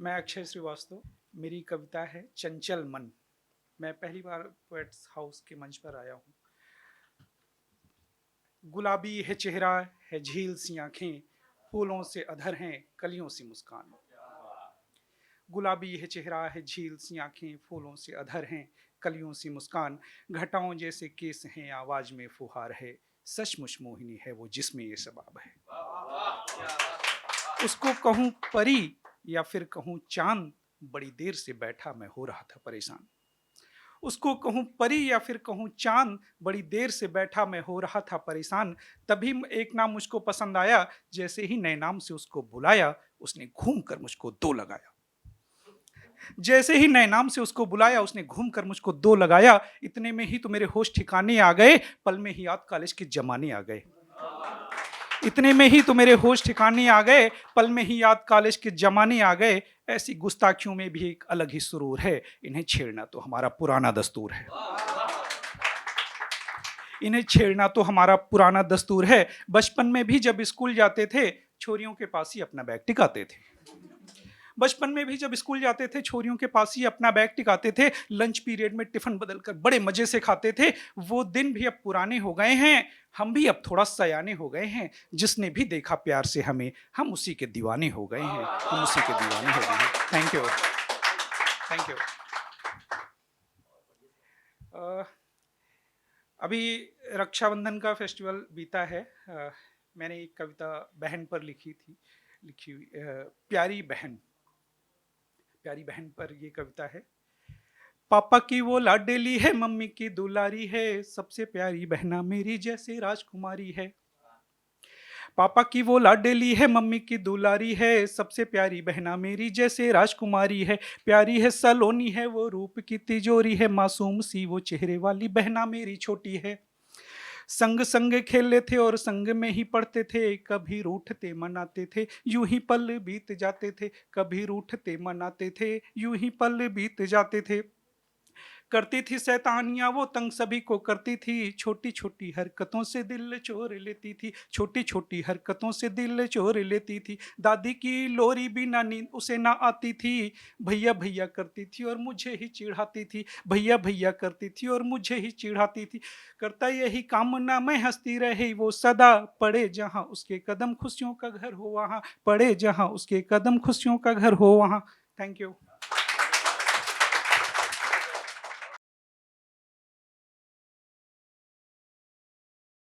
मैं अक्षय श्रीवास्तव। मेरी कविता है चंचल मन। मैं पहली बार पोएट्स हाउस के मंच पर आया हूँ। गुलाबी है चेहरा, है झील सी आंखें, फूलों से अधर हैं कलियों सी मुस्कान। गुलाबी है चेहरा, है झील सी आंखें, फूलों से अधर हैं कलियों सी मुस्कान। घटाओं जैसे केस हैं, आवाज में फुहार है, सचमुच मोहिनी है वो जिसमें ये सबाब है। उसको कहूँ परी या फिर कहूँ चांद, बड़ी देर से बैठा मैं हो रहा था परेशान। उसको कहूँ परी या फिर कहूँ चांद, बड़ी देर से बैठा मैं हो रहा था परेशान। तभी एक नाम मुझको पसंद आया, जैसे ही नए नाम से उसको बुलाया, उसने घूम कर मुझको दो लगाया। जैसे ही नए नाम से उसको बुलाया, उसने घूम कर मुझको दो लगाया। इतने में ही तो मेरे होश ठिकाने आ गए, पल में ही याद कॉलेज के जमाने आ गए। इतने में ही तो मेरे होश ठिकाने आ गए, पल में ही याद कॉलेज के जमाने आ गए। ऐसी गुस्ताखियों में भी एक अलग ही सुरूर है, इन्हें छेड़ना तो हमारा पुराना दस्तूर है। इन्हें छेड़ना तो हमारा पुराना दस्तूर है। बचपन में भी जब स्कूल जाते थे, छोरियों के पास ही अपना बैग टिकाते थे। बचपन में भी जब स्कूल जाते थे, छोरियों के पास ही अपना बैग टिकाते थे। लंच पीरियड में टिफिन बदलकर बड़े मजे से खाते थे। वो दिन भी अब पुराने हो गए हैं, हम भी अब थोड़ा सयाने हो गए हैं। जिसने भी देखा प्यार से हमें, हम उसी के दीवाने हो गए हैं। हम उसी के दीवाने हो गए हैं। Thank you, thank you. अभी रक्षाबंधन का फेस्टिवल बीता है। मैंने एक कविता बहन पर लिखी हुई, प्यारी बहन। प्यारी बहन पर ये कविता है। पापा की वो लाडेली है, मम्मी की दुलारी है, सबसे प्यारी बहना मेरी जैसे राजकुमारी है। पापा की वो लाडेली है, मम्मी की दुलारी है, सबसे प्यारी बहना मेरी जैसे राजकुमारी है। प्यारी है सलोनी है, वो रूप की तिजोरी है, मासूम सी वो चेहरे वाली बहना मेरी छोटी है। संग संग खेलते थे और संग में ही पढ़ते थे, कभी रूठते मनाते थे यूं ही पल बीत जाते थे। कभी रूठते मनाते थे यूं ही पल बीत जाते थे। करती थी शैतानियां वो तंग सभी को करती थी, छोटी छोटी हरकतों से दिल चोर लेती थी। छोटी छोटी हरकतों से दिल चोर लेती थी। दादी की लोरी भी ना नींद उसे ना आती थी, भैया भैया करती थी और मुझे ही चिढ़ाती थी। भैया भैया करती थी और मुझे ही चिढ़ाती थी। करता यही कामना मैं हंसती रही वो सदा, पड़े जहां उसके कदम खुशियों का घर हो वहां। पड़े जहां उसके कदम खुशियों का घर हो वहां। Thank you.